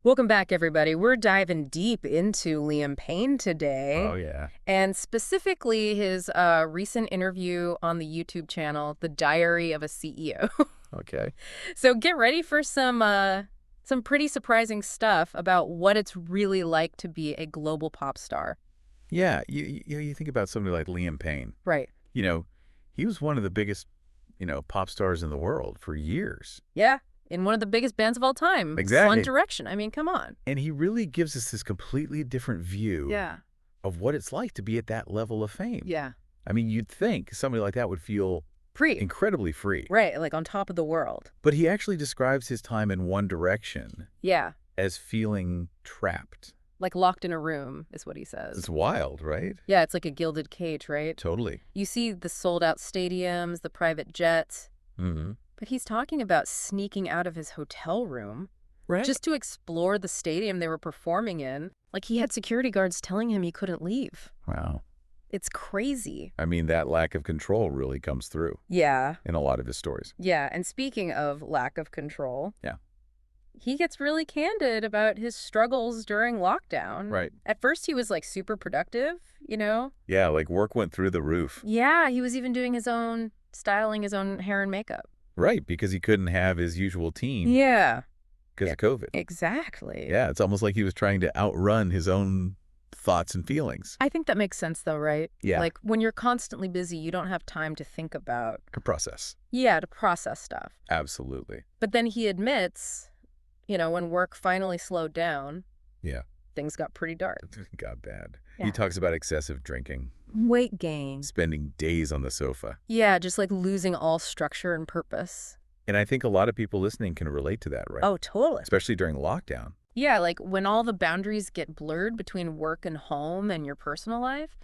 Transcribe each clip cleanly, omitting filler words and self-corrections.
Welcome back, everybody. We're diving deep into Liam Payne today, Oh, yeah. and specifically his recent interview on the YouTube channel, The Diary of a CEO. Okay. So get ready for some pretty surprising stuff about what it's really like to be a global pop star. Yeah, you think about somebody like Liam Payne. Right. You know, he was one of the biggest, pop stars in the world for years. Yeah. In one of the biggest bands of all time, One Exactly. Direction. I mean, come on. And he really gives us this completely different view Yeah. of what it's like to be at that level of fame. Yeah. I mean, you'd think somebody like that would feel Free. incredibly free. Right. Like on top of the world. But he actually describes his time in One Direction Yeah. as feeling trapped. Like locked in a room is what he says. It's wild, right? Yeah, it's like a gilded cage, right? Totally. You see the sold-out stadiums, the private jets, Mm-hmm. but he's talking about sneaking out of his hotel room Right. just to explore the stadium they were performing in. Like he had security guards telling him he couldn't leave. Wow. It's crazy. I mean, that lack of control really comes through Yeah. in a lot of his stories. Yeah, and speaking of lack of control, Yeah. he gets really candid about his struggles during lockdown. Right. At first he was like super productive, you know? Yeah, like work went through the roof. Yeah, he was even doing styling his own hair and makeup. Right, because he couldn't have his usual team Yeah. because of COVID. Exactly. Yeah, it's almost like he was trying to outrun his own thoughts and feelings. I think that makes sense though, right? Yeah. Like when you're constantly busy, you don't have time to think about, A process. to process stuff. Absolutely. But then he admits, when work finally slowed down, Yeah. things got pretty dark. It got bad. Yeah. He talks about excessive drinking, Weight gain. spending days on the sofa. Yeah, just like losing all structure and purpose. And I think a lot of people listening can relate to that, right? Oh, totally. Especially during lockdown. Yeah, like when all the boundaries get blurred between work and home and your personal life,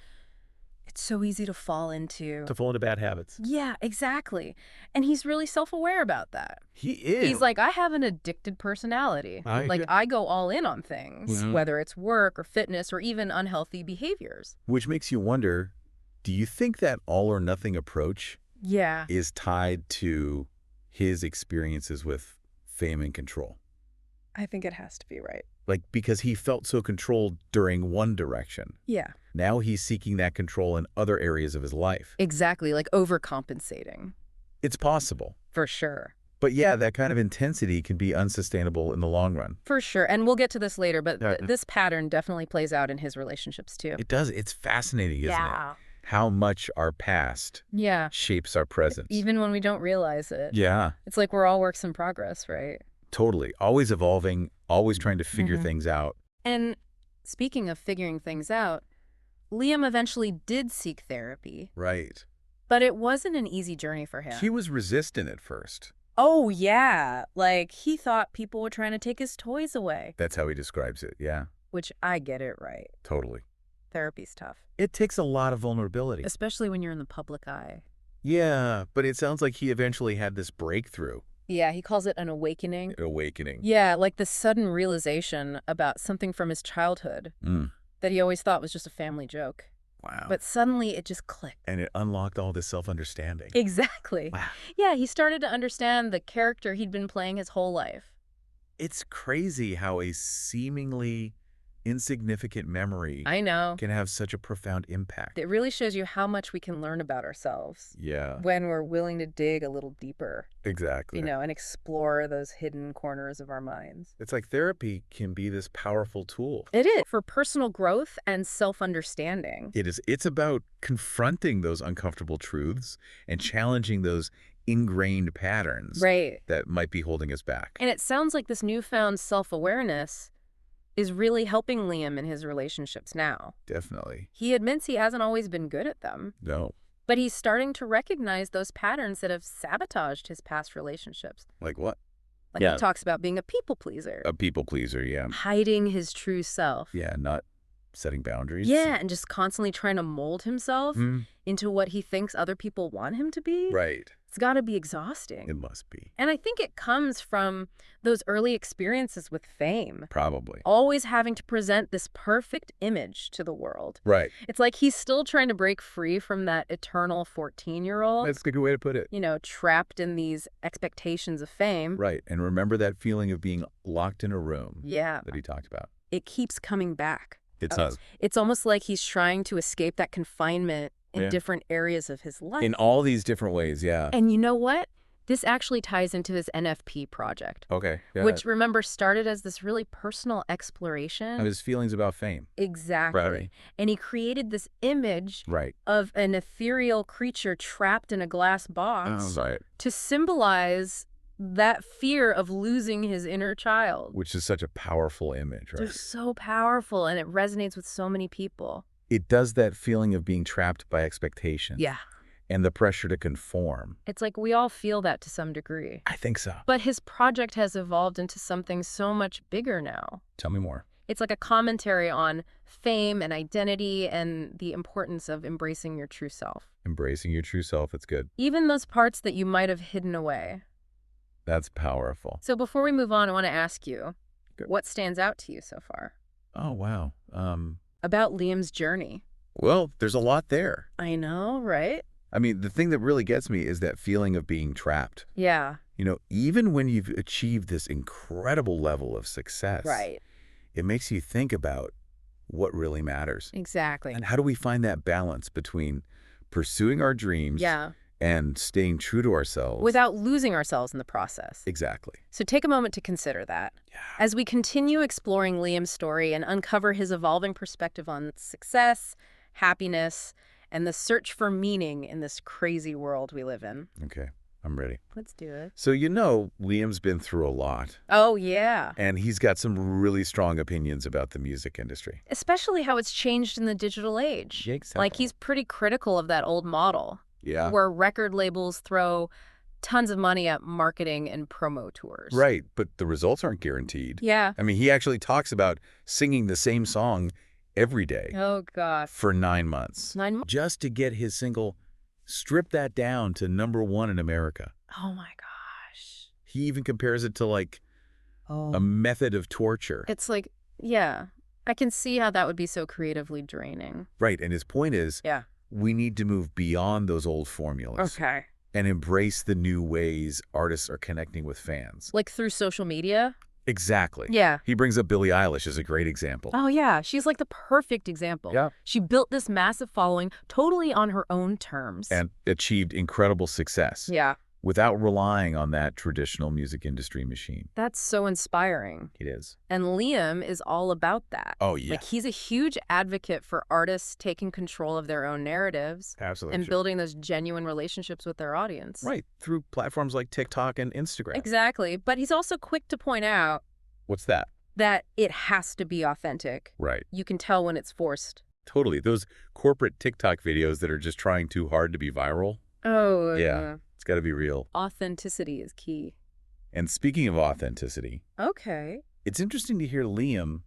it's so easy to fall into. To fall into bad habits. Yeah, exactly. And he's really self-aware about that. He is. He's like, I have an addicted personality. Yeah. I go all in on things, Mhm. whether it's work or fitness or even unhealthy behaviors. Which makes you wonder, do you think that all or nothing approach Yeah. is tied to his experiences with fame and control? I think it has to be right. Like, because he felt so controlled during One Direction. Yeah. Now he's seeking that control in other areas of his life. Exactly, like overcompensating. It's possible. For sure. But yeah, that kind of intensity can be unsustainable in the long run. For sure. And we'll get to this later, but Yeah. this pattern definitely plays out in his relationships too. It does. It's fascinating, isn't Yeah. it? How much our past Yeah. shapes our present. Even when we don't realize it. Yeah, It's like we're all works in progress, right? totally. Always evolving, always trying to figure Mhm. things out. And speaking of figuring things out, Liam eventually did seek therapy, Right. but it wasn't an easy journey for him. He was resistant at first. Oh, yeah. Like, he thought people were trying to take his toys away, That's how he describes it. Yeah, which I get it right. totally. Therapy's tough, It takes a lot of vulnerability. especially when you're in the public eye. Yeah, but it sounds like he eventually had this breakthrough, Yeah, he calls it an awakening. awakening. Yeah, like the sudden realization about something from his childhood Mm. that he always thought was just a family joke. Wow. But suddenly it just clicked. And it unlocked all this self-understanding. Exactly. Wow. Yeah, he started to understand the character he'd been playing his whole life. It's crazy how a seemingly insignificant memory I know. can have such a profound impact. It really shows you how much we can learn about ourselves Yeah, when we're willing to dig a little deeper, exactly. and explore those hidden corners of our minds. It's like therapy can be this powerful tool. It is for personal growth and self-understanding. It is. It's about confronting those uncomfortable truths and challenging those ingrained patterns Right. that might be holding us back. And it sounds like this newfound self-awareness is really helping Liam in his relationships now. Definitely. He admits he hasn't always been good at them, No. but he's starting to recognize those patterns that have sabotaged his past relationships. Like what? Like Yeah. he talks about being a people pleaser, A people pleaser, yeah. hiding his true self. Yeah, not setting boundaries. Yeah, and just constantly trying to mold himself Mm, into what he thinks other people want him to be. right. It's got to be exhausting. It must be. And I think it comes from those early experiences with fame. Probably. Always having to present this perfect image to the world. Right. It's like he's still trying to break free from that eternal 14-year-old. That's a good way to put it. Trapped in these expectations of fame. Right. And remember that feeling of being locked in a room Yeah. that he talked about. It keeps coming back. It does. It's almost like he's trying to escape that confinement in Yeah. different areas of his life. In all these different ways, yeah. And you know what? This actually ties into his NFP project. Okay. Yeah. Which, remember, started as this really personal exploration. Of his feelings about fame. Exactly. Right. And he created this image Right. of an ethereal creature trapped in a glass box Right. to symbolize that fear of losing his inner child. Which is such a powerful image, right? They're so powerful, and it resonates with so many people. It does that feeling of being trapped by expectation. Yeah. And the pressure to conform. It's like we all feel that to some degree. I think so. But his project has evolved into something so much bigger now. Tell me more. It's like a commentary on fame and identity and the importance of embracing your true self. Embracing your true self, it's good. Even those parts that you might have hidden away. That's powerful. So before we move on, I want to ask you, Good. what stands out to you so far? Oh, wow. About Liam's journey. Well, there's a lot there. I know, right? I mean, the thing that really gets me is that feeling of being trapped. Yeah. Even when you've achieved this incredible level of success, Right. it makes you think about what really matters. Exactly. And how do we find that balance between pursuing our dreams Yeah. and staying true to ourselves? Without losing ourselves in the process. Exactly. So take a moment to consider that. Yeah. As we continue exploring Liam's story and uncover his evolving perspective on success, happiness, and the search for meaning in this crazy world we live in. Okay, I'm ready. Let's do it. So Liam's been through a lot. Oh, yeah. And he's got some really strong opinions about the music industry. Especially how it's changed in the digital age. Yeah, exactly. Like, he's pretty critical of that old model. Yeah. Where record labels throw tons of money at marketing and promo tours. Right, but the results aren't guaranteed. Yeah. I mean, he actually talks about singing the same song every day Oh, gosh. for 9 months. 9 months? Just to get his single, strip that down to #1 in America. Oh, my gosh. He even compares it to like a method of torture. It's like, yeah, I can see how that would be so creatively draining. Right, and his point is, Yeah. we need to move beyond those old formulas. Okay. And embrace the new ways artists are connecting with fans. Like through social media? Exactly. Yeah. He brings up Billie Eilish as a great example. Oh, yeah. She's like the perfect example. Yeah. She built this massive following totally on her own terms. And achieved incredible success. Yeah. Without relying on that traditional music industry machine. That's so inspiring. It is. And Liam is all about that. Oh, yeah. Like, he's a huge advocate for artists taking control of their own narratives Absolutely. and building those genuine relationships with their audience. Right. Through platforms like TikTok and Instagram. Exactly. But he's also quick to point out What's that? that it has to be authentic. Right. You can tell when it's forced. Totally. Those corporate TikTok videos that are just trying too hard to be viral. Oh, Yeah. It's got to be real. Authenticity is key. And speaking of authenticity, Okay. it's interesting to hear Liam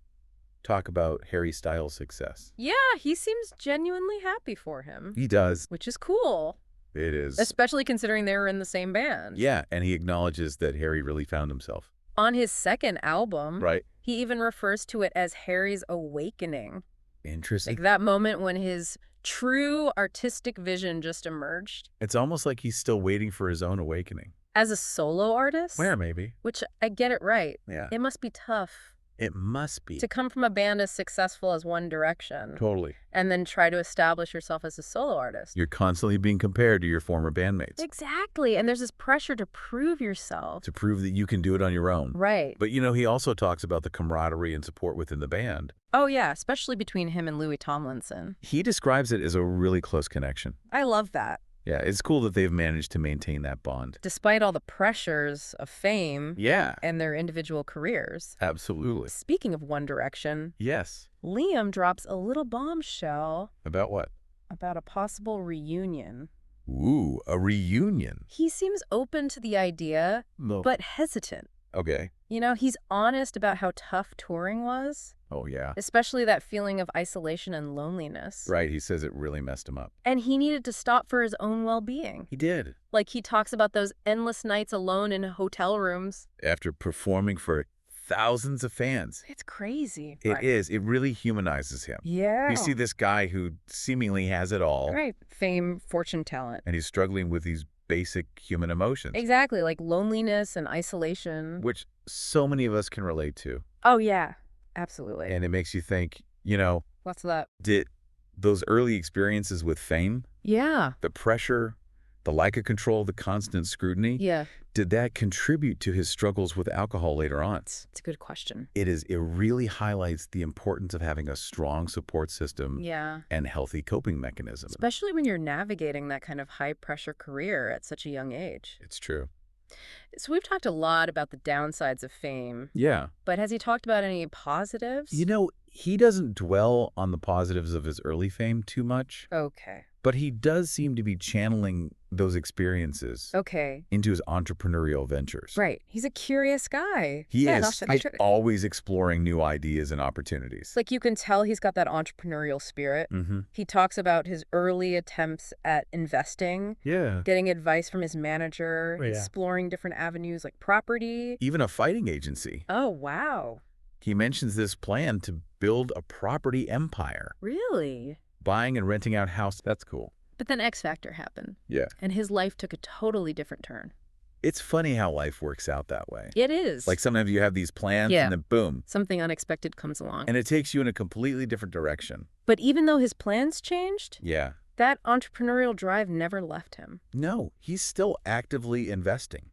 talk about Harry Styles' success. Yeah, he seems genuinely happy for him, He does. which is cool, It is. especially considering they were in the same band. Yeah, and he acknowledges that Harry really found himself. On his second album, Right. he even refers to it as Harry's awakening. Interesting. Like that moment when his true artistic vision just emerged. It's almost like he's still waiting for his own awakening. As a solo artist, Where, maybe. which I get it right, Yeah. it must be tough It must be. to come from a band as successful as One Direction Totally. and then try to establish yourself as a solo artist. You're constantly being compared to your former bandmates Exactly. And there's this pressure to prove yourself. to prove that you can do it on your own. Right. But, he also talks about the camaraderie and support within the band. Oh, yeah, especially between him and Louis Tomlinson. He describes it as a really close connection. I love that. Yeah, it's cool that they've managed to maintain that bond. Despite all the pressures of fame Yeah, and their individual careers. absolutely. Speaking of One Direction, Yes. Liam drops a little bombshell About what? about a possible reunion. Ooh, a reunion. He seems open to the idea, No. but hesitant. Okay. He's honest about how tough touring was, Oh, yeah. especially that feeling of isolation and loneliness. Right. He says it really messed him up. And he needed to stop for his own well-being. He did. Like, he talks about those endless nights alone in hotel rooms. After performing for thousands of fans. It's crazy. It is. It really humanizes him. Yeah. You see this guy who seemingly has it all. Right. Fame, fortune, talent. And he's struggling with these basic human emotions. Exactly, like loneliness and isolation. Which so many of us can relate to. Oh, yeah. Absolutely. And it makes you think, What's that? did those early experiences with fame, Yeah. the pressure, the lack of control, the constant scrutiny, Yeah. did that contribute to his struggles with alcohol later on? It's a good question. It really highlights the importance of having a strong support system Yeah. and healthy coping mechanisms. Especially when you're navigating that kind of high-pressure career at such a young age. It's true. So we've talked a lot about the downsides of fame, Yeah. but has he talked about any positives? He doesn't dwell on the positives of his early fame too much, Okay. but he does seem to be channeling those experiences Okay. into his entrepreneurial ventures. Right. He's a curious guy. He Yeah, is. He's always exploring new ideas and opportunities. Like, you can tell he's got that entrepreneurial spirit. Mm-hmm. He talks about his early attempts at investing, Yeah. getting advice from his manager, Oh, yeah. exploring different avenues like property. Even a fighting agency. Oh, wow. He mentions this plan to build a property empire. Really? Buying and renting out houses. That's cool. But then X Factor happened, Yeah. and his life took a totally different turn. It's funny how life works out that way. It is. Like sometimes you have these plans Yeah. and then boom. Something unexpected comes along. And it takes you in a completely different direction. But even though his plans changed, Yeah. that entrepreneurial drive never left him. No, he's still actively investing.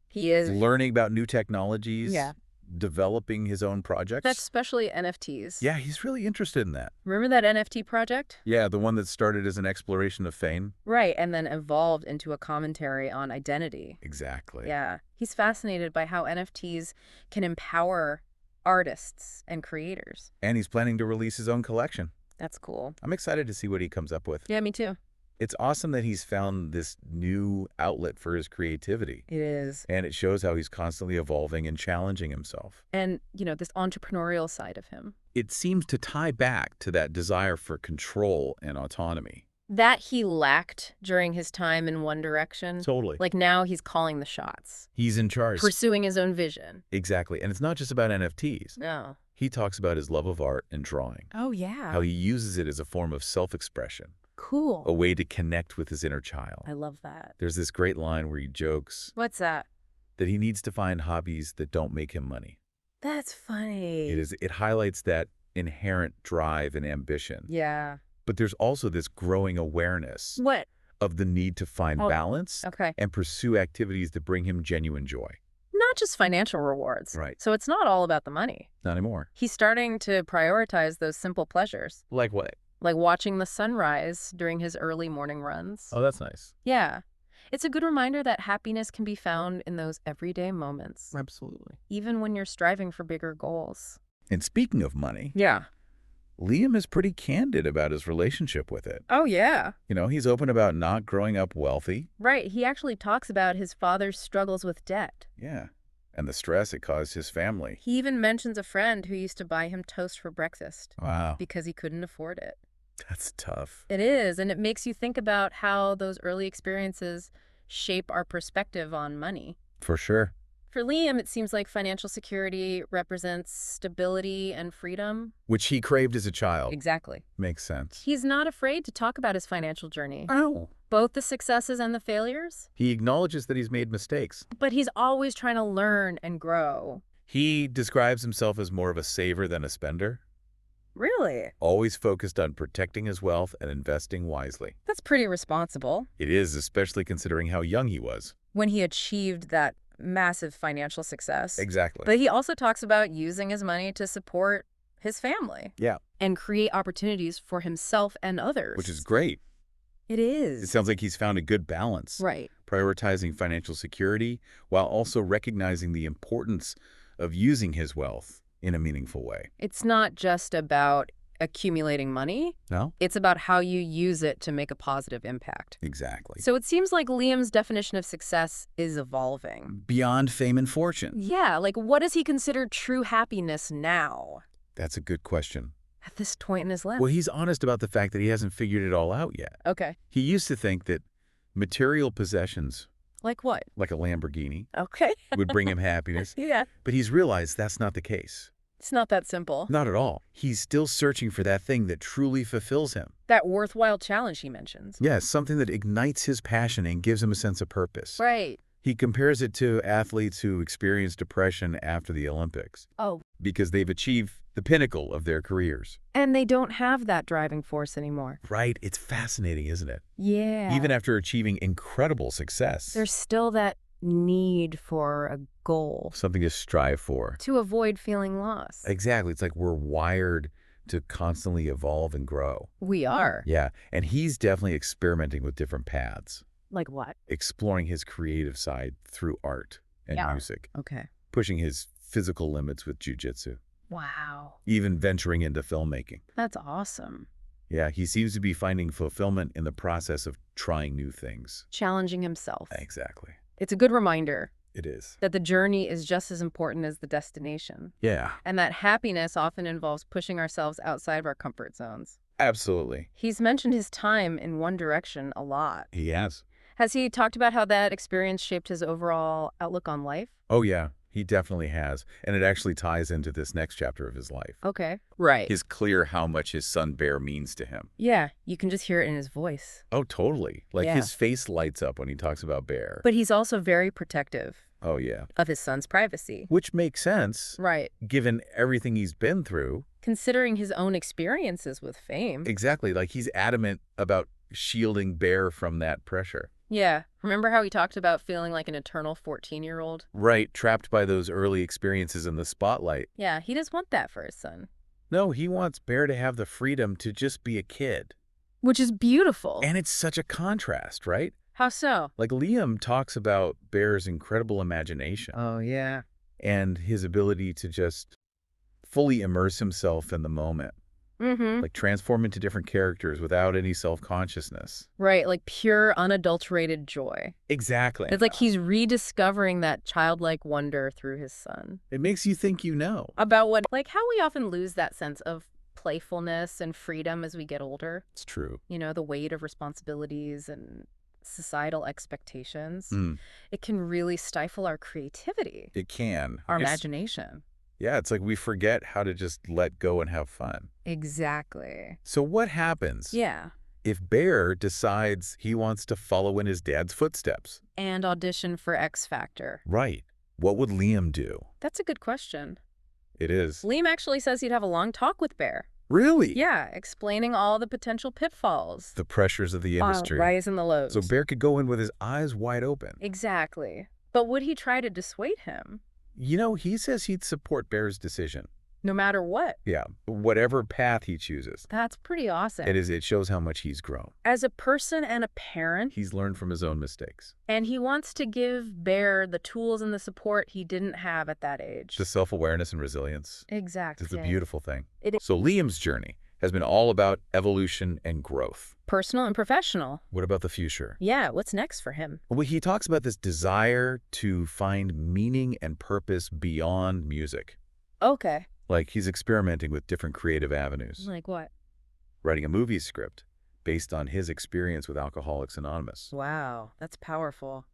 He is. Learning about new technologies. Yeah. Developing his own projects. That's especially NFTs. Yeah, he's really interested in that. Remember that NFT project? Yeah, the one that started as an exploration of fame. Right, and then evolved into a commentary on identity. Exactly. Yeah. He's fascinated by how NFTs can empower artists and creators. And he's planning to release his own collection. That's cool. I'm excited to see what he comes up with. Yeah, me too. It's awesome that he's found this new outlet for his creativity. It is. And it shows how he's constantly evolving and challenging himself. And, this entrepreneurial side of him. It seems to tie back to that desire for control and autonomy. That he lacked during his time in One Direction. Totally. Like, now he's calling the shots. He's in charge. Pursuing his own vision. Exactly. And it's not just about NFTs. No. He talks about his love of art and drawing. Oh, yeah. How he uses it as a form of self-expression. Cool. A way to connect with his inner child. I love that. There's this great line where he jokes What's that? that he needs to find hobbies that don't make him money. That's funny. It highlights that inherent drive and ambition. Yeah. But there's also this growing awareness What? of the need to find balance Okay. and pursue activities that bring him genuine joy. Not just financial rewards. Right. So it's not all about the money. Not anymore. He's starting to prioritize those simple pleasures, Like what? like watching the sunrise during his early morning runs. Oh, that's nice. Yeah. It's a good reminder that happiness can be found in those everyday moments, Absolutely. even when you're striving for bigger goals. And speaking of money, Yeah. Liam is pretty candid about his relationship with it. Oh, yeah. He's open about not growing up wealthy. Right. He actually talks about his father's struggles with debt. Yeah. And the stress it caused his family. He even mentions a friend who used to buy him toast for breakfast Wow. because he couldn't afford it. That's tough. It is, and it makes you think about how those early experiences shape our perspective on money. For sure. For Liam, it seems like financial security represents stability and freedom. Which he craved as a child. Exactly. Makes sense. He's not afraid to talk about his financial journey, Oh. both the successes and the failures, He acknowledges that he's made mistakes. but he's always trying to learn and grow. He describes himself as more of a saver than a spender, Really? always focused on protecting his wealth and investing wisely. That's pretty responsible. It is, especially considering how young he was. When he achieved that massive financial success. Exactly. But he also talks about using his money to support his family. Yeah. And create opportunities for himself and others. Which is great. It is. It sounds like he's found a good balance. Right. Prioritizing financial security while also recognizing the importance of using his wealth in a meaningful way. It's not just about accumulating money. No? It's about how you use it to make a positive impact. Exactly. So it seems like Liam's definition of success is evolving. Beyond fame and fortune. Yeah, like what does he consider true happiness now That's a good question. at this point in his life? Well, he's honest about the fact that he hasn't figured it all out yet. Okay. He used to think that material possessions, Like what? like a Lamborghini, Okay. would bring him happiness. Yeah. But he's realized that's not the case. It's not that simple. Not at all. He's still searching for that thing that truly fulfills him. That worthwhile challenge he mentions. Yes, something that ignites his passion and gives him a sense of purpose. Right. He compares it to athletes who experience depression after the Olympics Oh. because they've achieved the pinnacle of their careers. And they don't have that driving force anymore. Right? It's fascinating, isn't it? Yeah. Even after achieving incredible success. There's still that need for a goal Something to strive for. to avoid feeling lost. Exactly. It's like we're wired to constantly evolve and grow. We are. Yeah. And he's definitely experimenting with different paths, Like what? exploring his creative side through art and Yeah. music, Okay. pushing his physical limits with jiu-jitsu, Wow. even venturing into filmmaking. That's awesome. Yeah, he seems to be finding fulfillment in the process of trying new things. Challenging himself. Exactly. It's a good reminder It is. that the journey is just as important as the destination, Yeah, and that happiness often involves pushing ourselves outside of our comfort zones. absolutely. He's mentioned his time in one direction a lot. He has. Has he talked about how that experience shaped his overall outlook on life? Oh, yeah, he definitely has. And it actually ties into this next chapter of his life. Okay. Right. It's clear how much his son Bear means to him. Yeah, you can just hear it in his voice. Oh, totally. Like Yeah. his face lights up when he talks about Bear. But he's also very protective Oh, yeah. of his son's privacy. Which makes sense, Right. given everything he's been through. Considering his own experiences with fame. Exactly. Like he's adamant about shielding Bear from that pressure. Yeah. Remember how he talked about feeling like an eternal 14-year-old? Right, trapped by those early experiences in the spotlight. Yeah, he does want that for his son. No, he wants Bear to have the freedom to just be a kid. Which is beautiful. And it's such a contrast, right? How so? Like Liam talks about Bear's incredible imagination Oh, yeah. and his ability to just fully immerse himself in the moment, Mm-hmm. like transform into different characters without any self-consciousness. Right, like pure, unadulterated joy. Exactly. It's like he's rediscovering that childlike wonder through his son. It makes you think you know. About what, like how we often lose that sense of playfulness and freedom as we get older. It's true. You know, the weight of responsibilities and societal expectations. Mm, It can really stifle our creativity, it can. our It's- imagination. Yeah, it's like we forget how to just let go and have fun. Exactly. So what happens Yeah. if Bear decides he wants to follow in his dad's footsteps? And audition for X Factor. Right. What would Liam do? That's a good question. It is. Liam actually says he'd have a long talk with Bear. Really? Yeah, explaining all the potential pitfalls. The pressures of the industry. Rise and the lows. So Bear could go in with his eyes wide open. Exactly. But would he try to dissuade him? You know, he says he'd support Bear's decision. No matter what? Yeah, whatever path he chooses. That's pretty awesome. It shows how much he's grown. As a person and a parent, He's learned from his own mistakes. and he wants to give Bear the tools and the support he didn't have at that age. The self-awareness and resilience. Exactly. It's a beautiful thing. It is. So Liam's journey has been all about evolution and growth. Personal and professional. What about the future? Yeah, what's next for him? Well, he talks about this desire to find meaning and purpose beyond music. Okay. Like he's experimenting with different creative avenues. Like what? Writing a movie script based on his experience with Alcoholics Anonymous. Wow, that's powerful.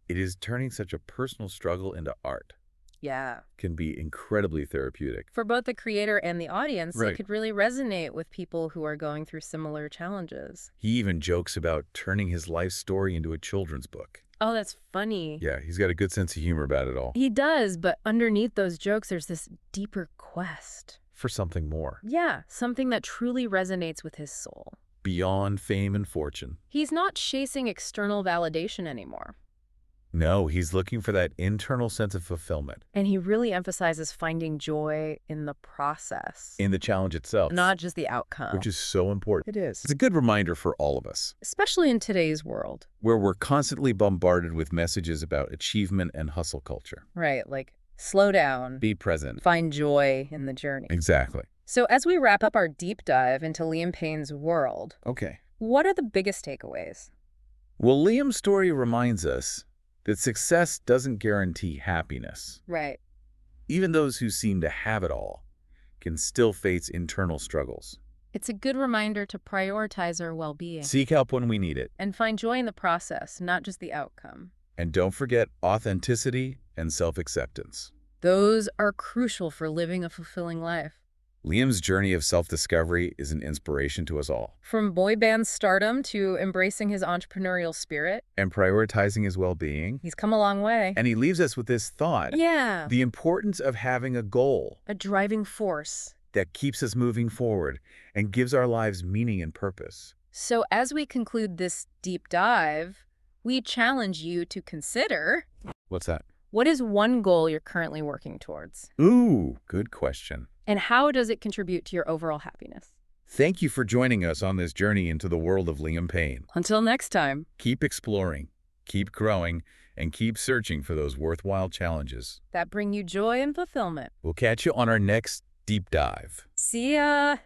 It is turning such a personal struggle into art. Yeah. Can be incredibly therapeutic. For both the creator and the audience, Right. it could really resonate with people who are going through similar challenges. He even jokes about turning his life story into a children's book. Oh, that's funny. Yeah, he's got a good sense of humor about it all. He does, but underneath those jokes, there's this deeper quest. For something more. Yeah, something that truly resonates with his soul. Beyond fame and fortune. He's not chasing external validation anymore. No, he's looking for that internal sense of fulfillment. And he really emphasizes finding joy in the process, In the challenge itself. not just the outcome. Which is so important. It is. It's a good reminder for all of us, Especially in today's world. where we're constantly bombarded with messages about achievement and hustle culture. Right, like slow down, Be present. find joy in the journey. Exactly. So as we wrap up our deep dive into Liam Payne's world, Okay. what are the biggest takeaways? Well, Liam's story reminds us that success doesn't guarantee happiness. Right. Even those who seem to have it all can still face internal struggles. It's a good reminder to prioritize our well-being Seek help when we need it. and find joy in the process, not just the outcome. And don't forget authenticity and self-acceptance. Those are crucial for living a fulfilling life. Liam's journey of self-discovery is an inspiration to us all. From boy band stardom to embracing his entrepreneurial spirit, And prioritizing his well-being. he's come a long way. And he leaves us with this thought. Yeah, The importance of having a goal a driving force. that keeps us moving forward and gives our lives meaning and purpose. So as we conclude this deep dive, we challenge you to consider, What's that? what is one goal you're currently working towards? Ooh, good question. And how does it contribute to your overall happiness? Thank you for joining us on this journey into the world of Liam Payne. Until next time. Keep exploring, keep growing, and keep searching for those worthwhile challenges. That bring you joy and fulfillment. We'll catch you on our next deep dive. See ya!